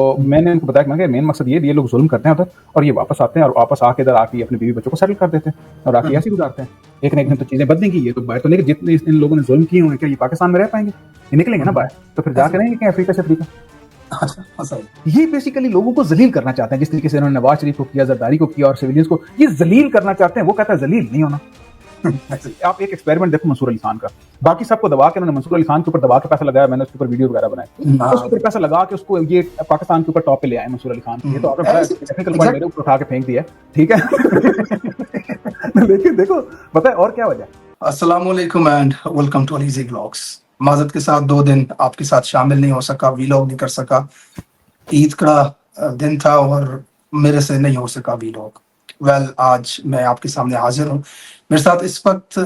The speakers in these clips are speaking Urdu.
تو میں نے ان کو بتایا کہ مین مقصد یہ لوگ ظلم کرتے ہیں ادھر اور یہ واپس آتے ہیں اور واپس آ کے ادھر آ کے اپنے بیوی بچوں کو سیٹل کر دیتے ہیں اور آ کے ایسے گزارتے ہیں. ایک نہ ایک دن تو چیزیں بدلیں گی. یہ تو باہر تو نہیں کہ جتنے ان لوگوں نے ظلم کیے ہوئے کیا یہ پاکستان میں رہ پائیں گے؟ یہ نکلیں گے نا باہر, تو پھر جا کے رہیں گے کہ افریقہ سے افریقہ. یہ بیسیکلی لوگوں کو ذلیل کرنا چاہتے ہیں, جس طریقے سے انہوں نے نواز شریف کو کیا, زرداری کو کیا اور سویلینز کو یہ ذلیل کرنا چاہتے ہیں. وہ کہتا ہے ذلیل نہیں ہونا. آپ ایک ایکسپیریمنٹ دیکھو منصور علی خان کا, باقی سب کو دبا کے انہوں نے منصور علی خان کے اوپر دبا کے پیسہ لگایا, میں نے اس کے اوپر ویڈیو وغیرہ بنائے, اس کے اوپر پیسہ لگا کے اس کو یہ پاکستان کے اوپر ٹاپ پہ لے آئے منصور علی خان. یہ تو آپ نے بڑا ٹیکنیکل پوائنٹ میرے اوپر اٹھا کے پھینک دیا, ٹھیک ہے. لیکن دیکھو پتہ ہے اور کیا وجہ. السلام علیکم اینڈ ویلکم ٹو علیزی ولاگس. معذرت کے ساتھ 2 دن آپ کے ساتھ شامل نہیں ہو سکا, ویلاگ نہیں کر سکا. عید کا دن تھا اور میرے سے نہیں ہو سکا ویلاگ. آج میں آپ کے سامنے حاضر ہوں. میرے ساتھ اس وقت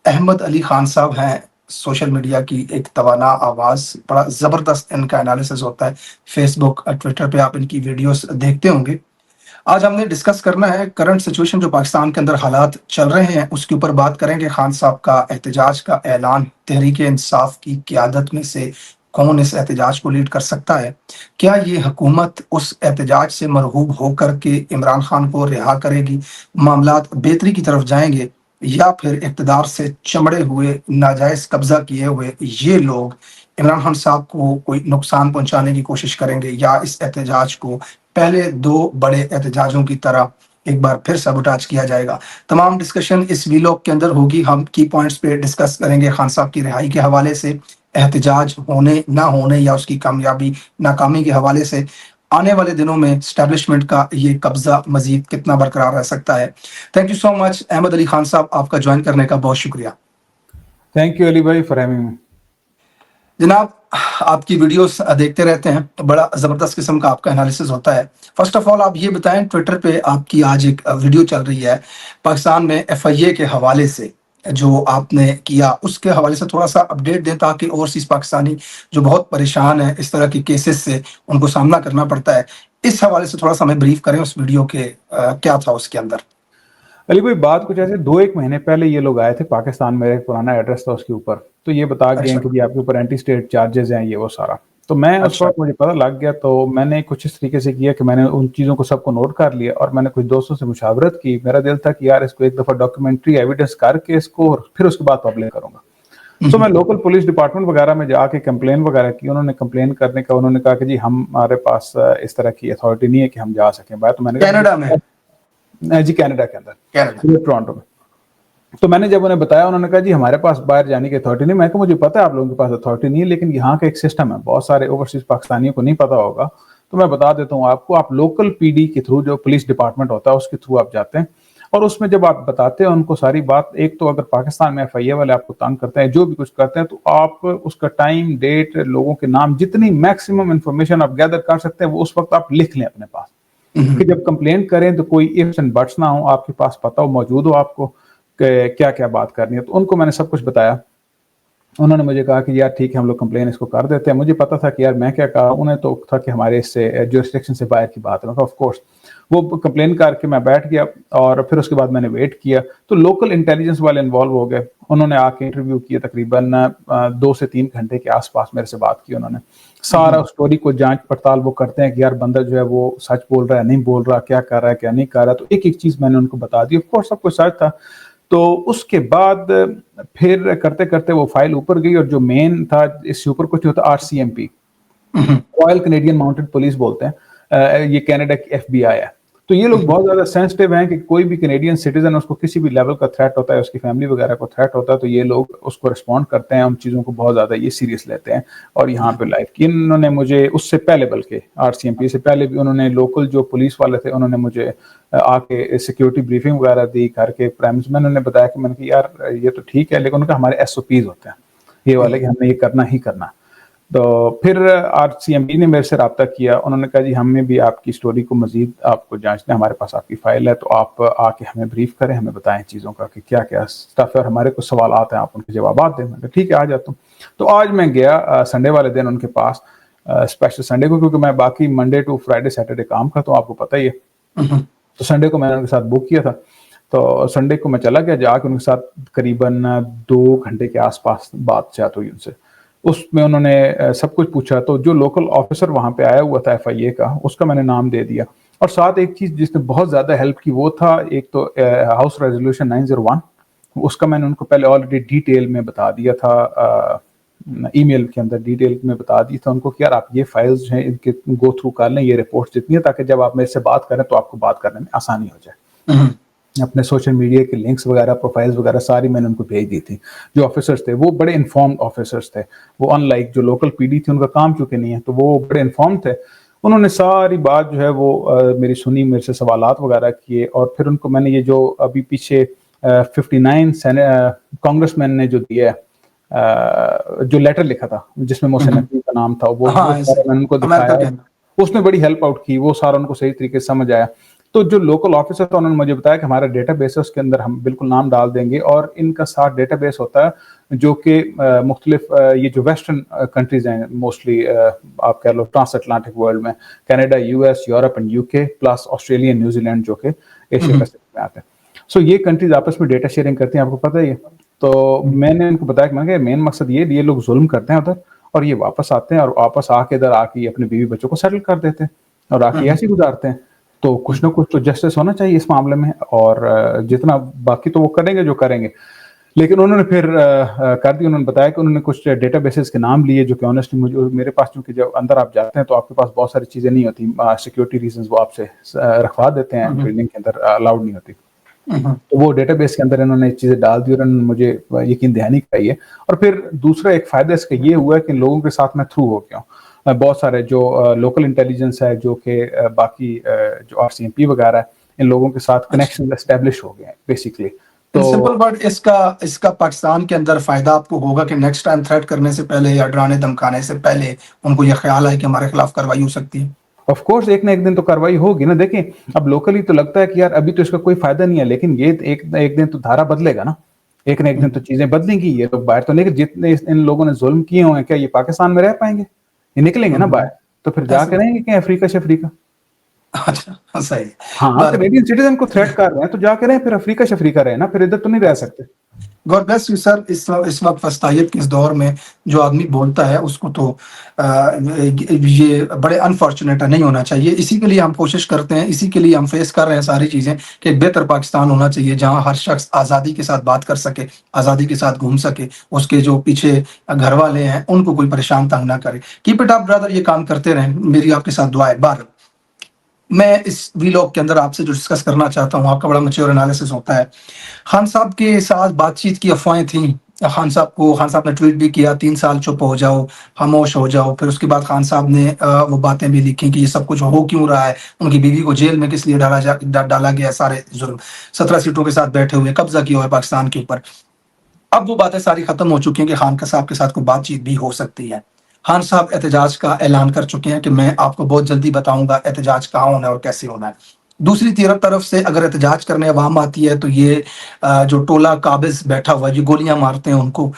احمد علی خان صاحب ہیں, سوشل میڈیا کی ایک توانا آواز. بڑا زبردست ان کا انالیسز ہوتا ہے. فیس بک اور ٹویٹر پہ آپ ان کی ویڈیوز دیکھتے ہوں گے. آج ہم نے ڈسکس کرنا ہے کرنٹ سچویشن جو پاکستان کے اندر حالات چل رہے ہیں, اس کے اوپر بات کریں گے. خان صاحب کا احتجاج کا اعلان, تحریک انصاف کی قیادت میں سے کون اس احتجاج کو لیڈ کر سکتا ہے؟ کیا یہ حکومت اس احتجاج سے مرعوب ہو کر کے عمران خان کو رہا کرے گی؟ معاملات بہتری کی طرف جائیں گے یا پھر اقتدار سے چمڑے ہوئے, ناجائز قبضہ کیے ہوئے یہ لوگ عمران خان صاحب کو کوئی نقصان پہنچانے کی کوشش کریں گے, یا اس احتجاج کو پہلے 2 بڑے احتجاجوں کی طرح ایک بار پھر سبوٹاج کیا جائے گا؟ تمام ڈسکشن اس ویلاگ کے اندر ہوگی. ہم کی پوائنٹس پہ ڈسکس کریں گے خان صاحب کی رہائی کے حوالے سے, احتجاج ہونے نہ ہونے یا اس کی کامیابی ناکامی کے حوالے سے, آنے والے دنوں میں اسٹیبلشمنٹ کا یہ قبضہ مزید کتنا برقرار رہ سکتا ہے. تھینک یو سو مچ احمد علی خان صاحب, آپ کا جوائن کرنے کا بہت شکریہ. تھینک یو علی بھائی فار ہیونگ می. جناب, آپ کی ویڈیوز دیکھتے رہتے ہیں, بڑا زبردست قسم کا آپ کا انالیسز ہوتا ہے. فرسٹ آف آل آپ یہ بتائیں, ٹویٹر پہ آپ کی آج ایک ویڈیو چل رہی ہے پاکستان میں FIA کے حوالے سے, جو آپ نے کیا اس کے حوالے سے تھوڑا سا اپڈیٹ دیں تاکہ اوورسیز پاکستانی جو بہت پریشان ہیں اس طرح کے کیسز سے, ان کو سامنا کرنا پڑتا ہے. اس حوالے سے تھوڑا سا ہمیں بریف کریں اس ویڈیو کے کیا تھا اس کے اندر. علی بھائی بات کچھ ایسے 2-1 مہینے پہلے یہ لوگ آئے تھے پاکستان, میرا ایک پرانا ایڈریس تھا اس کے اوپر, تو یہ بتا گئے کہ آپ کے اوپر اینٹی اسٹیٹ چارجز ہیں یہ وہ سارا. تو میں اس وقت مجھے پتہ لگ گیا, تو میں نے کچھ اس طریقے سے کیا کہ میں نے ان چیزوں کو سب کو نوٹ کر لیا اور میں نے کچھ دوستوں سے مشاورت کی. میرا دل تھا کہ یار اس کو ایک دفعہ ڈاکیومنٹری ایویڈنس کر کے اس کو پھر اس کے بعد پبلک کروں گا. تو میں لوکل پولیس ڈپارٹمنٹ وغیرہ میں جا کے کمپلین وغیرہ کی. انہوں نے کمپلین کرنے کا انہوں نے کہا کہ جی ہمارے پاس اس طرح کی اتھارٹی نہیں ہے کہ ہم جا سکیں باہر. تو میں نے کہا کینیڈا میں, جی کینیڈا کے اندر, ٹورانٹو میں. تو میں نے جب انہیں بتایا, انہوں نے کہا جی ہمارے پاس باہر جانے کی اتھارٹی نہیں. میں کہا مجھے پتا ہے آپ لوگوں کے پاس اتھارٹی نہیں ہے, لیکن یہاں کا ایک سسٹم ہے, بہت سارے اوورسیز پاکستانیوں کو نہیں پتا ہوگا, تو میں بتا دیتا ہوں آپ کو. آپ لوکل PD کے تھرو, جو پولیس ڈپارٹمنٹ ہوتا ہے اس کے تھرو آپ جاتے ہیں, اور اس میں جب آپ بتاتے ہیں ان کو ساری بات, ایک تو اگر پاکستان میں FIA والے آپ کو تنگ کرتے ہیں, جو بھی کچھ کرتے ہیں, تو آپ اس کا ٹائم, ڈیٹ, لوگوں کے نام, جتنی میکسیمم انفارمیشن آپ گیدر کر سکتے ہیں وہ اس وقت آپ لکھ لیں اپنے پاس, کہ جب کمپلین کریں تو کوئی ifs and buts نہ ہو, آپ کے پاس پتہ ہو, موجود ہو آپ کو کہ کیا کیا بات کرنی ہے. تو ان کو میں نے سب کچھ بتایا. انہوں نے مجھے کہا کہ یار ٹھیک ہے ہم لوگ کمپلین اس کو کر دیتے ہیں. مجھے پتا تھا کہ یار میں کیا کہا, انہیں تو تھا کہ ہمارے اس سے جورسڈکشن سے باہر کی بات ہے. میں کہا آف کورس. وہ کمپلین کر کے میں بیٹھ گیا, اور پھر اس کے بعد میں نے ویٹ کیا. تو لوکل انٹیلیجنس والے انوالو ہو گئے. انہوں نے آ کے انٹرویو کیا, تقریباً 2 سے 3 گھنٹے کے آس پاس میرے سے بات کی. انہوں نے سارا اسٹوری کو جانچ پڑتال وہ کرتے ہیں کہ یار بندہ جو ہے وہ سچ بول رہا ہے, نہیں بول رہا, کیا کر رہا ہے, کیا نہیں کر رہا. تو ایک ایک چیز میں نے ان کو بتا دی. آف کورس سب کچھ سچ تھا. تو اس کے بعد پھر کرتے کرتے وہ فائل اوپر گئی, اور جو مین تھا اس سے اوپر کچھ ہوتا RCMP, Royal Canadian mounted police بولتے ہیں, یہ کینیڈا کی FBI ہے. تو یہ لوگ بہت زیادہ سینسٹیو ہیں کہ کوئی بھی کینیڈین سٹیزن, اس کو کسی بھی لیول کا تھریٹ ہوتا ہے, اس کی فیملی وغیرہ کو تھریٹ ہوتا ہے, تو یہ لوگ اس کو رسپونڈ کرتے ہیں, ان چیزوں کو بہت زیادہ یہ سیریس لیتے ہیں. اور یہاں پہ لائف کی انہوں نے مجھے اس سے پہلے, بلکہ RCMP سے پہلے بھی انہوں نے لوکل جو پولیس والے تھے انہوں نے مجھے آ کے سیکیورٹی بریفنگ وغیرہ دی کر کے پرائمز میں. انہوں نے بتایا کہ میں نے کہا یار یہ تو ٹھیک ہے, لیکن ان کا ہمارے SOPs ہوتے ہیں یہ والے کہ ہم نے یہ کرنا ہی کرنا. تو پھر RCMP نے میرے سے رابطہ کیا. انہوں نے کہا جی ہم نے بھی آپ کی سٹوری کو مزید آپ کو جانچنا ہے, ہمارے پاس آپ کی فائل ہے, تو آپ آ کے ہمیں بریف کریں, ہمیں بتائیں چیزوں کا کہ کیا کیا سٹف ہے, اور ہمارے کچھ سوالات ہیں, آپ ان کے جوابات دیں. میں کہا ٹھیک ہے آ جاتا ہوں. تو آج میں گیا سنڈے والے دن ان کے پاس, اسپیشل سنڈے کو, کیونکہ میں باقی منڈے ٹو فرائیڈے سیٹرڈے کام کرتا ہوں, آپ کو پتہ ہی ہے. تو سنڈے کو میں نے ان کے ساتھ بک کیا تھا. تو سنڈے کو میں چلا گیا, جا کے ان کے ساتھ قریباً 2 گھنٹے کے آس پاس بات چیت ہوئی ان سے. اس میں انہوں نے سب کچھ پوچھا. تو جو لوکل آفیسر وہاں پہ آیا ہوا تھا FIA کا, اس کا میں نے نام دے دیا. اور ساتھ ایک چیز جس نے بہت زیادہ ہیلپ کی وہ تھا ایک تو ہاؤس ریزولوشن 901. اس کا میں نے ان کو پہلے آلریڈی ڈیٹیل میں بتا دیا تھا, ای میل کے اندر ڈیٹیل میں بتا دی تھا ان کو کہ یار آپ یہ فائلز ہیں ان کے گو تھرو کر لیں, یہ رپورٹس جتنی ہیں, تاکہ جب آپ میرے سے بات کریں تو آپ کو بات کرنے میں آسانی ہو جائے. اپنے سوشل میڈیا کے لنکس وغیرہ, پروفائلز وغیرہ ساری میں نے ان کو بھیج دی تھی. جو آفیسرز تھے وہ بڑے انفارمڈ آفیسرز تھے, وہ ان لائک جو لوکل PD تھی ان کا کام چونکہ نہیں ہے تو وہ بڑے انفارم تھے. انہوں نے ساری بات جو ہے وہ میری سنی, میرے سے سوالات وغیرہ کیے, اور پھر ان کو میں نے یہ جو ابھی پیچھے 59 کانگریس مین نے جو دیا جو لیٹر لکھا تھا جس میں محسن نقوی کا نام تھا, وہ میں نے ان کو دکھایا. اس نے بڑی ہیلپ آؤٹ کی, وہ سارا ان کو صحیح طریقے سے سمجھ آیا. تو جو لوکل آفیسر تھا انہوں نے مجھے بتایا کہ ہمارا ڈیٹا بیس ہے, اس کے اندر ہم بالکل نام ڈال دیں گے. اور ان کا ساتھ ڈیٹا بیس ہوتا ہے جو کہ مختلف یہ جو ویسٹرن کنٹریز ہیں موسٹلی آپ کہہ لو ٹرانس اٹلانٹک ورلڈ میں, Canada, US, Europe and UK plus Australia, New Zealand جو کہ ایشیا پیسفک میں آتے ہیں. سو یہ کنٹریز آپس میں ڈیٹا شیئرنگ کرتی ہیں, آپ کو پتہ ہے یہ. تو میں نے ان کو بتایا کہ میں کہ مین مقصد یہ لوگ ظلم کرتے ہیں ادھر, اور یہ واپس آتے ہیں اور واپس آ کے ادھر آ کے اپنے بیوی بچوں کو سیٹل کر دیتے ہیں اور آ کے ایسے گزارتے ہیں. تو کچھ نہ کچھ تو جسٹس ہونا چاہیے اس معاملے میں, اور جتنا باقی تو وہ کریں گے جو کریں گے. لیکن انہوں نے پھر کر دی, انہوں نے بتایا کہ انہوں نے کچھ ڈیٹا بیسز کے نام لیے جو کہ آنیسٹلی میرے پاس, چونکہ جب اندر آپ جاتے ہیں تو آپ کے پاس بہت ساری چیزیں نہیں ہوتی, سیکورٹی ریزنز وہ آپ سے رکھوا دیتے ہیں, ٹریننگ کے اندر الاؤڈ نہیں ہوتی. تو وہ ڈیٹا بیس کے اندر انہوں نے چیزیں ڈال دی اور انہوں نے مجھے یقین دہانی کرائی ہے. اور پھر دوسرا ایک فائدہ اس کا یہ ہوا ہے کہ لوگوں کے ساتھ میں تھرو ہو گیا ہوں. بہت سارے جو لوکل انٹیلیجنس ہے, جو کہ باقی جو RCMP وغیرہ ہے, ان لوگوں کے ساتھ کنیکشن اسٹیبلش ہو گئے ہیں بیسکلی. تو سمپل ورڈ اس کا پاکستان کے اندر فائدہ آپ کو ہوگا کہ نیکسٹ ٹائم تھریٹ کرنے سے پہلے یا ڈرانے دھمکانے سے پہلے ان کو یہ خیال آئے کہ ہمارے خلاف کارروائی ہو سکتی ہے. آف کورس ایک نہ ایک دن تو کاروائی ہوگی نا. دیکھیں اب لوکلی تو لگتا ہے کہ یار ابھی تو اس کا کوئی فائدہ نہیں ہے, لیکن یہ ایک دن تو دھارا بدلے گا نا, ایک نہ ایک دن تو چیزیں بدلیں گی. یہ تو باہر تو نہیں کہ جتنے ان لوگوں نے ظلم کیے ہوئے ہیں کیا یہ پاکستان میں رہ پائیں گے, یہ نکلیں گے نا باہر, تو پھر جا کے رہیں گے کہ افریقہ. اچھا صحیح. ہاں کینیڈین سٹیزن کو تھریٹ کر رہے ہیں تو جا کے رہیں, پھر افریقہ رہے نا, پھر ادھر تو نہیں رہ سکتے. God bless you sir. اس وقت وسطیت کے اس دور میں جو آدمی بولتا ہے اس کو تو یہ بڑے انفارچونیٹ نہیں ہونا چاہیے. اسی کے لیے ہم کوشش کرتے ہیں, اسی کے لیے ہم فیس کر رہے ہیں ساری چیزیں کہ ایک بہتر پاکستان ہونا چاہیے جہاں ہر شخص آزادی کے ساتھ بات کر سکے, آزادی کے ساتھ گھوم سکے, اس کے جو پیچھے گھر والے ہیں ان کو کوئی پریشان تنگ نہ کرے. کیپ اٹ اپ برادر, یہ کام کرتے رہیں, میری آپ کے ساتھ دعا ہے. بار میں اس ویلاگ کے اندر آپ سے جو ڈسکس کرنا چاہتا ہوں, آپ کا بڑا میچور انالیسس ہوتا ہے. خان صاحب کے ساتھ بات چیت کی افواہیں تھیں. خان صاحب نے ٹویٹ بھی کیا 3 سال چپ ہو جاؤ, خاموش ہو جاؤ. پھر اس کے بعد خان صاحب نے وہ باتیں بھی لکھی کہ یہ سب کچھ ہو کیوں رہا ہے, ان کی بیوی کو جیل میں کس لیے ڈالا گیا, سارے ظلم 17 سیٹوں کے ساتھ بیٹھے ہوئے قبضہ کیا ہوا ہے پاکستان کے اوپر. اب وہ باتیں ساری ختم ہو چکی ہیں کہ خان صاحب کے ساتھ کوئی بات چیت بھی ہو سکتی ہے. خان صاحب احتجاج کا اعلان کر چکے ہیں کہ میں آپ کو بہت جلدی بتاؤں گا احتجاج کہاں ہونا ہے اور کیسے ہونا ہے. دوسری طرف سے اگر احتجاج کرنے عوام آتی ہے تو یہ جو ٹولہ قابض بیٹھا ہوا ہے یہ گولیاں مارتے ہیں ان کو.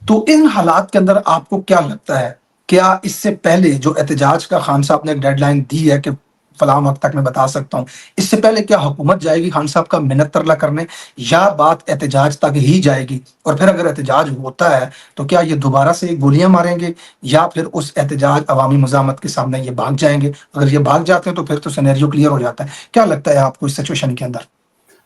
تو ان حالات کے اندر آپ کو کیا لگتا ہے, کیا اس سے پہلے جو احتجاج کا خان صاحب نے ایک ڈیڈ لائن دی ہے کہ فلاں وقت تک میں بتا سکتا ہوں, اس سے پہلے کیا حکومت جائے گی خان صاحب کا منت ترلا کرنے, یا بات احتجاج تک ہی جائے گی؟ اور پھر اگر احتجاج ہوتا ہے تو کیا یہ دوبارہ سے گولیاں ماریں گے, یا پھر اس احتجاج عوامی مزاحمت کے سامنے یہ بھاگ جائیں گے؟ اگر یہ بھاگ جاتے ہیں تو پھر تو سینیریو کلیئر ہو جاتا ہے. کیا لگتا ہے آپ کو اس سچویشن کے اندر؟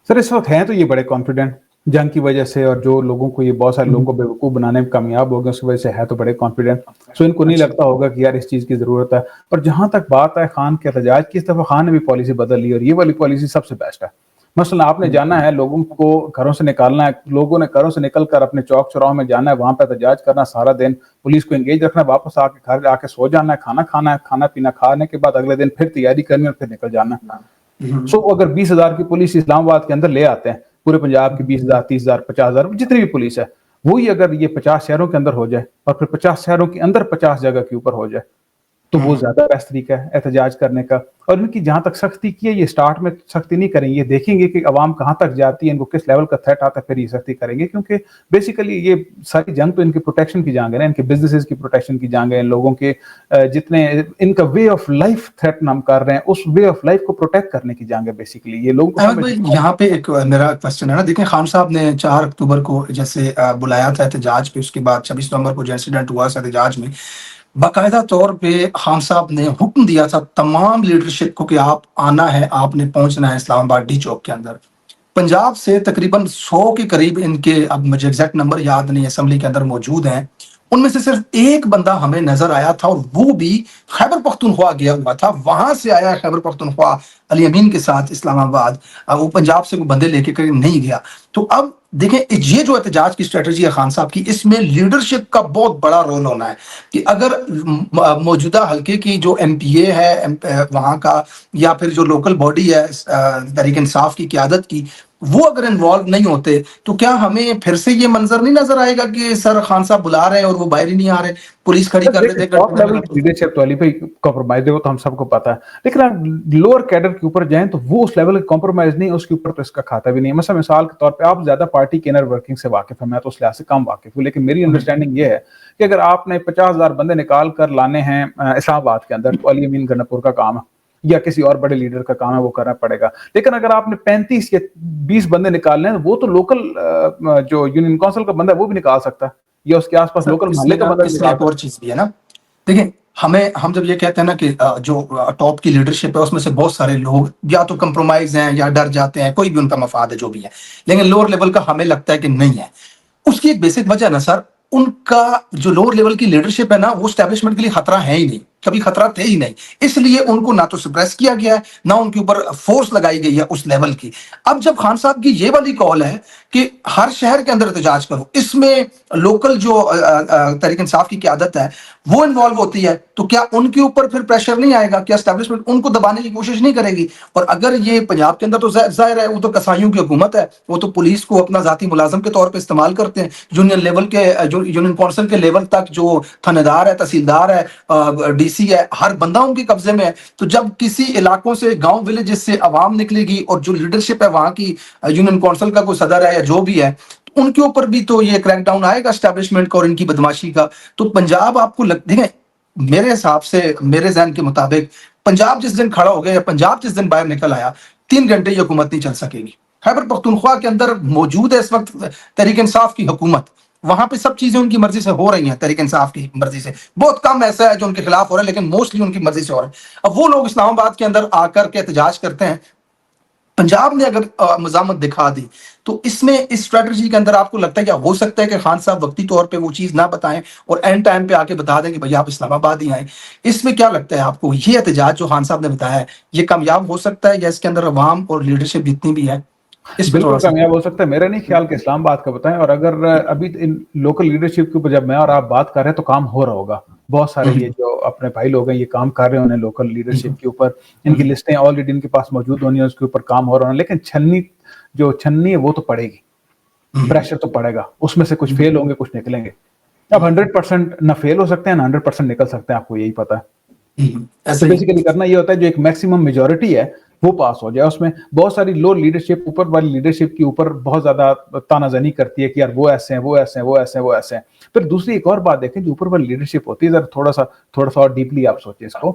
سر اس وقت ہیں تو یہ بڑے کانفیڈنٹ جنگ کی وجہ سے, اور جو لوگوں کو یہ بہت سارے لوگوں کو بیوقوف بنانے میں کامیاب ہو گئے اس کی وجہ سے ہے تو بڑے کانفیڈنٹ. سو ان کو نہیں لگتا ہوگا کہ یار اس چیز کی ضرورت ہے. اور جہاں تک بات ہے خان کے احتجاج کی, اس دفعہ خان نے بھی پالیسی بدل لی اور یہ والی پالیسی سب سے بیسٹ ہے. مثلا آپ نے جانا ہے, لوگوں کو گھروں سے نکالنا ہے, لوگوں نے گھروں سے نکل کر اپنے چوک چوراہوں میں جانا ہے, وہاں پہ احتجاج کرنا سارا دن, پولیس کو انگیج رکھنا, واپس آ کے گھر آ کے سو جانا ہے, کھانا کھانا ہے, کھانا پینا کھانے کے بعد اگلے دن پھر تیاری کرنی اور پھر نکل جانا ہے. سو اگر 20,000 کی پولیس اسلام آباد کے اندر لے آتے ہیں, پورے پنجاب کی 20,000 30,000 50,000 جتنی بھی پولیس ہے, وہی اگر یہ 50 شہروں کے اندر ہو جائے اور پھر 50 شہروں کے اندر 50 جگہ کے اوپر ہو جائے, تو وہ زیادہ بیسٹ طریقہ ہے احتجاج کرنے کا. اور ان کی جہاں تک سختی کی ہے, یہ اسٹارٹ میں سختی نہیں کریں گے, یہ دیکھیں گے کہ عوام کہاں تک جاتی ہے, ان کو کس لیول کا تھریٹ آتا ہے, پھر یہ سختی کریں گے. کیونکہ بیسیکلی یہ ساری جنگ تو ان کی پروٹیکشن کی جنگ ہے نا, ان کے بزنسز کی پروٹیکشن کی جنگ ہے, ان لوگوں کے جتنے ان کا وے آف لائف تھریٹ ہم کر رہے ہیں, اس وے آف لائف کو پروٹیکٹ کرنے کی جنگ ہے بیسیکلی. یہ لوگوں کو احمد بھائی یہاں پہ ایک میرا کوشچن ہے نا, دیکھیں خان صاحب نے 4 اکتوبر کو جیسے بلایا تھا احتجاج پہ, اس کے بعد 26 نومبر کو جو انسیڈنٹ ہوا احتجاج میں, باقاعدہ طور پہ خان صاحب نے حکم دیا تھا تمام لیڈرشپ کو کہ آپ آنا ہے, آپ نے پہنچنا ہے اسلام آباد ڈی چوک کے اندر. پنجاب سے تقریباً 100 کے قریب ان کے, اب مجھے ایگزیکٹ نمبر یاد نہیں, اسمبلی کے اندر موجود ہیں. ان میں سے صرف ایک بندہ ہمیں نظر آیا تھا, اور وہ بھی خیبر پختونخوا گیا ہوا تھا, وہاں سے آیا خیبر پختونخوا علی امین کے ساتھ اسلام آباد. وہ پنجاب سے بندے لے کے نہیں گیا. تو اب دیکھیں یہ جو احتجاج کی اسٹریٹجی ہے خان صاحب کی, اس میں لیڈرشپ کا بہت بڑا رول ہونا ہے کہ اگر موجودہ حلقے کی جو ایم پی اے ہے وہاں کا, یا پھر جو لوکل باڈی ہے تحریک انصاف کی قیادت کی, وہ اگر انوالو نہیں ہوتے تو کیا ہمیں پھر سے یہ منظر نہیں نظر آئے گا کہ سر خان صاحب بلا رہے ہیں اور وہ باہر ہی نہیں آ رہے, پولیس کھڑی کر دیتے ٹاپ لیول کی لیڈرشپ تو علی بھائی کمپرومائز ہے, وہ تو ہم سب کو پتا ہے, لیکن آپ لوور کیڈر کے اوپر جائیں تو وہ اس لیول کا کمپرومائز نہیں, اس کے اوپر تو اس کا کھاتا بھی نہیں. مثلا مثال کے طور پہ آپ زیادہ پارٹی کی انر ورکنگ سے واقف ہیں, میں تو اس لحاظ سے کم واقف ہوں, لیکن میری انڈرسٹینڈنگ یہ ہے کہ اگر آپ نے 50,000 بندے نکال کر لانے ہیں اسلام آباد کے اندر, تو علی امین گناپور کا کام ہے یا کسی اور بڑے لیڈر کا کام ہے, وہ کرنا پڑے گا. لیکن اگر آپ نے 35 یا 20 بندے نکالنے ہیں, وہ تو لوکل جو یونین کونسل کا بندہ ہے وہ بھی نکال سکتا ہے, یا اس کے آس پاس لوکل محلے کا بندہ بھی نکال سکتا ہے. ایک اور چیز بھی ہے نا, دیکھیں ہم جب یہ کہتے ہیں نا کہ جو ٹاپ کی لیڈرشپ ہے اس میں سے بہت سارے لوگ یا تو کمپرومائز ہیں یا ڈر جاتے ہیں, کوئی بھی ان کا مفاد ہے جو بھی ہے, لیکن لوور لیول کا ہمیں لگتا ہے کہ نہیں ہے. اس کی ایک بیسک وجہ نا سر, ان کا جو لوور لیول کی لیڈرشپ ہے نا, وہ اسٹیبلشمنٹ کے لیے خطرہ ہے ہی نہیں, کبھی خطرہ تھے ہی نہیں, اس لیے ان کو نہ تو سپریس کیا گیا ہے, نہ ان کے اوپر فورس لگائی گئی ہے اس لیول کی. اب جب خان صاحب کی یہ والی کال ہے کہ ہر شہر کے اندر احتجاج کرو, اس میں لوکل جو تحریک انصاف کی قیادت ہے وہ انوالو ہوتی ہے, تو کیا ان کے اوپر پھر پریشر نہیں آئے گا, کیا اسٹیبلشمنٹ ان کو دبانے کی کوشش نہیں کرے گی؟ اور اگر یہ پنجاب کے اندر تو ظاہر ہے وہ تو کسائیوں کی حکومت ہے, وہ تو پولیس کو اپنا ذاتی ملازم کے طور پہ استعمال کرتے ہیں. یونین لیول کے جو یونین کونسل کے لیول تک جو تھانے دار ہے, تحصیلدار ہے, ڈی سی ہے, ہر بندہ ان کے قبضے میں ہے. تو جب کسی علاقوں سے, گاؤں ولیجز سے عوام نکلے گی, اور جو لیڈرشپ ہے وہاں کی یونین کونسل کا کوئی صدر ہے یا جو بھی ہے, ان کے اوپر بھی تو یہ کریک ڈاؤن آئے گا اسٹیبلشمنٹ کا اور ان کی بدماشی کا. تو پنجاب آپ کو دیکھیں, میرے حساب سے, میرے ذہن کے مطابق پنجاب جس دن کھڑا ہو گیا یا پنجاب جس دن باہر نکل آیا, 3 گھنٹے یہ حکومت نہیں چل سکے گی. خیبر پختونخوا کے اندر موجود ہے اس وقت تحریک انصاف کی حکومت, وہاں پہ سب چیزیں ان کی مرضی سے ہو رہی ہیں, تحریک انصاف کی مرضی سے. بہت کم ایسا ہے جو ان کے خلاف ہو رہا ہے, لیکن موسٹلی ان کی مرضی سے ہو رہا ہے. اب وہ لوگ اسلام آباد کے اندر آ کر کے احتجاج کرتے ہیں, پنجاب نے اگر مزاحمت دکھا دی, تو اس میں اس اسٹریٹجی کے اندر آپ کو لگتا ہے کیا ہو سکتا ہے کہ خان صاحب وقتی طور پہ وہ چیز نہ بتائیں اور اینڈ ٹائم پہ آ کے بتا دیں کہ بھئی آپ اسلام آباد ہی آئیں؟ اس میں کیا لگتا ہے آپ کو, یہ احتجاج جو خان صاحب نے بتایا ہے یہ کامیاب ہو سکتا ہے, یا اس کے اندر عوام اور لیڈرشپ جتنی بھی ہے اس پہ بالکل تھوڑا سا کامیاب ہو سکتا ہے. میرا نہیں خیال کہ اسلام آباد کا بتائیں, اور اگر ابھی ان لوکل لیڈرشپ کے اوپر جب میں اور آپ بات کر رہے ہیں تو کام ہو رہا ہوگا. بہت سارے یہ جو اپنے بھائی لوگ ہیں یہ کام کر رہے ہیں, انہیں لوکل لیڈرشپ کے اوپر ان کی لسٹیں آلریڈی ان کے پاس موجود ہونی ہیں, اس کے اوپر کام ہو رہا ہے. لیکن چھننی ہے وہ تو پڑے گی, پریشر تو پڑے گا, اس میں سے کچھ فیل ہوں گے, کچھ نکلیں گے. اب 100% نہ فیل ہو سکتے ہیں نہ 100% نکل سکتے ہیں, آپ کو یہی پتا ہے. ایسا بیسیکلی کرنا یہ ہوتا ہے جو ایک میکسیمم میجورٹی ہے وہ پاس ہو جائے. اس میں بہت ساری لو لیڈرشپ اوپر والی لیڈرشپ کے اوپر بہت زیادہ تانا زنی کرتی ہے کہ یار وہ ایسے ہیں, وہ ایسے ہیں, وہ ایسے ہیں, وہ ایسے ہیں. پھر دوسری ایک اور بات دیکھیں, جو اوپر والی لیڈرشپ ہوتی ہے, ذرا تھوڑا سا اور ڈیپلی آپ سوچیں اس کو.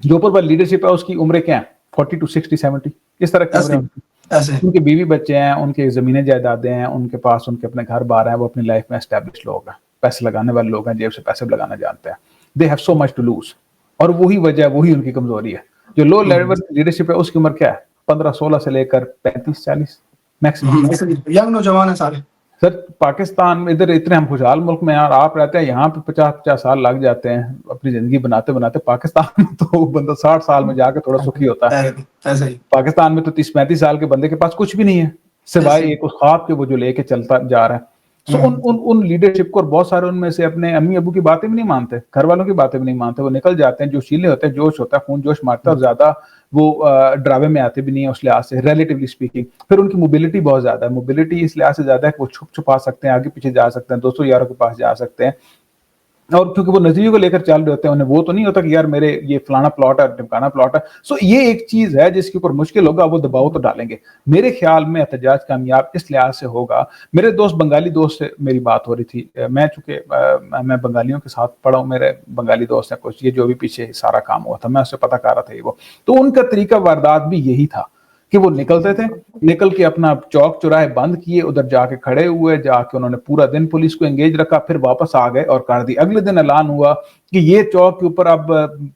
جو اوپر والی لیڈرشپ ہے اس کی عمریں کیا ہیں, 40 to 60 70 اس طرح کی عمریں. ان کے بیوی بچے ہیں, ان کے زمینیں جائیدادیں ہیں, ان کے پاس ان کے اپنے گھر بار ہیں, وہ اپنی لائف میں اسٹیبلش لوگ ہیں, پیسے لگانے والے لوگ ہیں, جیب سے پیسے لگانا جانتے ہیں. They have so much to lose, اور وہی وجہ ہے, وہی ان کی کمزوری ہے. جو لو لیول لیڈرشپ ہے اس کی عمر کیا ہے, 15-16 سے لے کر 35-40 میکسیمم. ینگ نوجوان ہیں سارے. سر پاکستان میں ادھر اتنے ہم خوشحال ملک میں یار آپ رہتے ہیں, یہاں پہ 50 سال لگ جاتے ہیں اپنی زندگی بناتے بناتے. پاکستان میں تو بندہ 60 سال میں جا کے تھوڑا سکھی ہوتا ہے. پاکستان میں تو 30-35 سال کے بندے کے پاس کچھ بھی نہیں ہے سوائے ایک اس خواب کے وہ جو لے کے چلتا جا رہا ہے. سو ان لیڈرشپ کو, اور بہت سارے ان میں سے اپنے امی ابو کی باتیں بھی نہیں مانتے, گھر والوں کی باتیں بھی نہیں مانتے, وہ نکل جاتے ہیں, جو شیلے ہوتے ہیں, جوش ہوتا ہے, خون جوش مارتا ہے, اور زیادہ وہ ڈراوے میں آتے بھی نہیں ہیں اس لحاظ سے ریلیٹیولی اسپیکنگ. پھر ان کی موبلٹی بہت زیادہ ہے, موبلٹی اس لحاظ سے زیادہ ہے کہ وہ چھپا سکتے ہیں, آگے پیچھے جا سکتے ہیں, 200 یاروں کے پاس جا سکتے ہیں. اور کیونکہ وہ نظریے کو لے کر چل رہے ہوتے ہیں, انہیں وہ تو نہیں ہوتا کہ یار میرے یہ فلانا پلاٹ ہے ڈمکانا پلاٹ ہے. سو یہ ایک چیز ہے جس کے اوپر مشکل ہوگا, وہ دباؤ تو ڈالیں گے. میرے خیال میں احتجاج کامیاب اس لحاظ سے ہوگا, میرے دوست بنگالی دوست سے میری بات ہو رہی تھی, میں چونکہ میں بنگالیوں کے ساتھ پڑھا ہوں, میرے بنگالی دوست ہیں کچھ, یہ جو بھی پیچھے سارا کام ہوا تھا میں اس سے پتہ کر رہا تھا وہ, تو ان کا طریقہ واردات بھی یہی تھا کہ وہ نکلتے تھے, نکل کے اپنا چوک چوراہے بند کیے, ادھر جا کے کھڑے ہوئے, جا کے انہوں نے پورا دن پولیس کو انگیج رکھا, پھر واپس آ گئے اور کر دی. اگلے دن اعلان ہوا کہ یہ چوک کے اوپر اب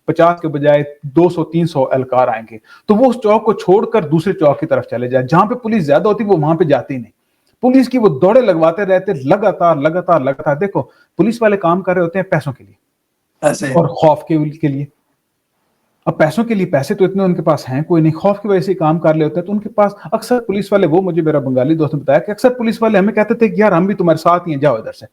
50 کے بجائے 200-300 اہلکار آئیں گے, تو وہ اس چوک کو چھوڑ کر دوسرے چوک کی طرف چلے جائیں, جہاں پہ پولیس زیادہ ہوتی وہ وہاں پہ جاتی نہیں. پولیس کی وہ دوڑے لگواتے رہتے لگاتار. دیکھو پولیس والے کام کر رہے ہوتے ہیں پیسوں کے لیے اور خوف کے لیے. اب پیسوں کے لیے, پیسے تو اتنے ان کے پاس ہیں کوئی نہیں, خوف کی وجہ سے کام کر لے ہوتے ہیں. تو ان کے پاس اکثر پولیس والے, وہ مجھے میرا بنگالی دوست نے بتایا کہ اکثر پولیس والے ہمیں کہتے تھے کہ یار ہم بھی تمہارے ساتھ ہی ہیں, جاؤ ادھر سے.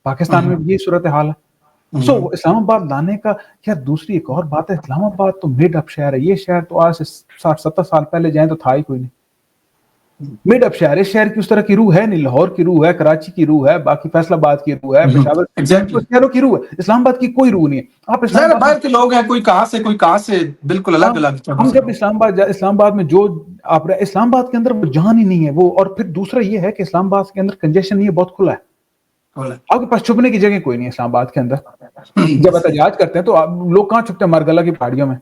پاکستان میں بھی یہ صورتحال ہے. سو اسلام آباد لانے کا یار دوسری ایک اور بات ہے, اسلام آباد تو میڈ اپ شہر ہے. یہ شہر تو آج سے 60-70 سال پہلے جائیں تو تھا ہی کوئی نہیں. میڈ اپ شہر ہے, شہر کی اس طرح کی روح ہے نہیں. لاہور کی روح ہے, کراچی کی روح ہے, باقی فیصل آباد کی روح ہے, پشاور شہروں کی روح ہے. اسلام آباد کی کوئی روح نہیں ہے. آپ باہر کے لوگ ہیں, کوئی کہاں سے بالکل الگ الگ. ہم جب اسلام آباد میں جو آپ رہے, اسلام آباد کے اندر وہ جان ہی نہیں ہے وہ. اور پھر دوسرا یہ ہے کہ اسلام آباد کے اندر کنجیشن نہیں ہے, بہت کھلا ہے. آپ کے پاس چھپنے کی جگہ کوئی نہیں ہے اسلام آباد کے اندر. جب احتجاج کرتے ہیں تو لوگ کہاں چھپتے ہیں؟ مارگلہ کی پہاڑیوں میں.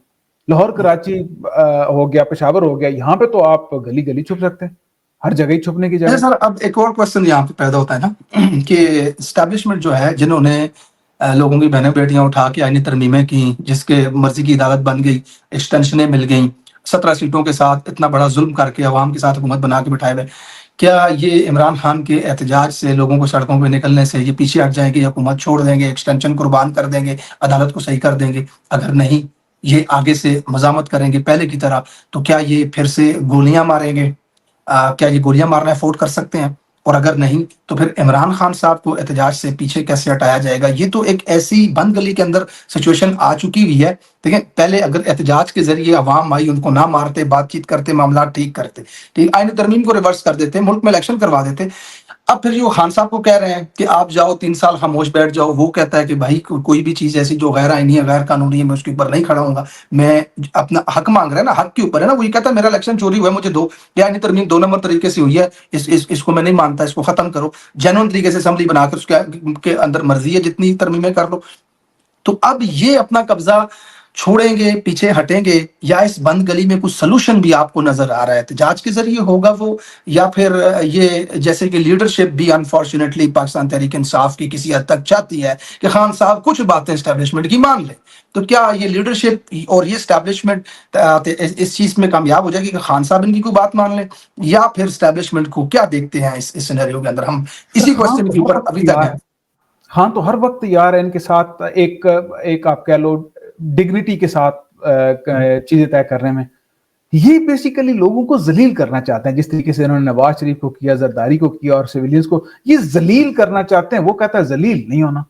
لاہور کراچی ہو گیا, پشاور ہو گیا, یہاں پہ تو آپ گلی گلی چھپ سکتے ہیں, ہر جگہ ہی چھپنے کی جگہ. سر اب ایک اور کوشچن یہاں پہ پیدا ہوتا ہے نا کہ اسٹیبلشمنٹ جو ہے, جنہوں نے لوگوں کی بہنیں بیٹیاں اٹھا کے آئینی ترمیمیں کی, جس کے مرضی کی عدالت بن گئی, ایکسٹینشنیں مل گئیں, 17 سیٹوں کے ساتھ اتنا بڑا ظلم کر کے عوام کے ساتھ حکومت بنا کے بٹھائے ہوئے, کیا یہ عمران خان کے احتجاج سے, لوگوں کو سڑکوں پہ نکلنے سے یہ پیچھے ہٹ جائیں گے, حکومت چھوڑ دیں گے, ایکسٹینشن قربان کر دیں گے, عدالت کو صحیح کر دیں گے؟ اگر نہیں, یہ آگے سے مزاحمت کریں گے پہلے کی طرح, تو کیا یہ پھر سے گولیاں ماریں گے؟ کیا یہ گولیاں مارنا افورڈ کر سکتے ہیں؟ اور اگر نہیں تو پھر عمران خان صاحب کو احتجاج سے پیچھے کیسے ہٹایا جائے گا؟ یہ تو ایک ایسی بند گلی کے اندر سچویشن آ چکی ہوئی ہے. دیکھیں, پہلے اگر احتجاج کے ذریعے عوام آئی, ان کو نہ مارتے, بات چیت کرتے, معاملات ٹھیک کرتے, ٹھیک, آئین ترمیم کو ریورس کر دیتے, ملک میں الیکشن کروا دیتے. اب پھر جو خان صاحب کو کہہ رہے ہیں کہ آپ جاؤ 3 سال خاموش بیٹھ جاؤ, وہ کہتا ہے کہ بھائی کوئی بھی چیز ایسی جو غیر آئینی ہے, غیر قانونی ہے, میں اس کے اوپر نہیں کھڑا ہوں گا. میں اپنا حق مانگ رہا ہے نا, حق کے اوپر ہے نا, وہ یہ کہتا ہے میرا الیکشن چوری ہوا ہے, مجھے دو. یا آئینی ترمیم 2 نمبر طریقے سے ہوئی ہے, اس کو میں نہیں مانتا, اس کو ختم کرو. جینون طریقے سے اسمبلی بنا کر اس کے اندر مرضی ہے جتنی ترمیمیں کر لو. تو اب یہ اپنا قبضہ چھوڑیں گے, پیچھے ہٹیں گے, یا اس بند گلی میں کچھ سلوشن بھی آپ کو نظر آ رہا ہے احتجاج کے ذریعے ہوگا وہ, یا پھر یہ جیسے کہ لیڈرشپ بھی انفارچونیٹلی پاکستان تحریک انصاف کی کسی حد تک چاہتی ہے کہ خان صاحب کچھ باتیں اسٹیبلشمنٹ کی مان لیں, تو کیا یہ لیڈرشپ اور یہ اسٹیبلشمنٹ اس چیز میں کامیاب ہو جائے گی کہ خان صاحب ان کی کوئی بات مان لیں, یا پھر اسٹیبلشمنٹ کو کیا دیکھتے ہیں اس سینیریو کے اندر؟ ہم اسی کوسچن کے اوپر ابھی تک ہیں. ہاں, تو ہر وقت یار ان کے ساتھ ایک آپ کہہ لو ڈگنیٹی کے ساتھ چیزیں طے کرنے میں, یہ بیسیکلی لوگوں کو ذلیل کرنا چاہتے ہیں. جس طریقے سے انہوں نے نواز شریف کو کیا, زرداری کو کیا, اور سویلینز کو یہ ذلیل کرنا چاہتے ہیں. وہ کہتا ہے ذلیل نہیں ہونا,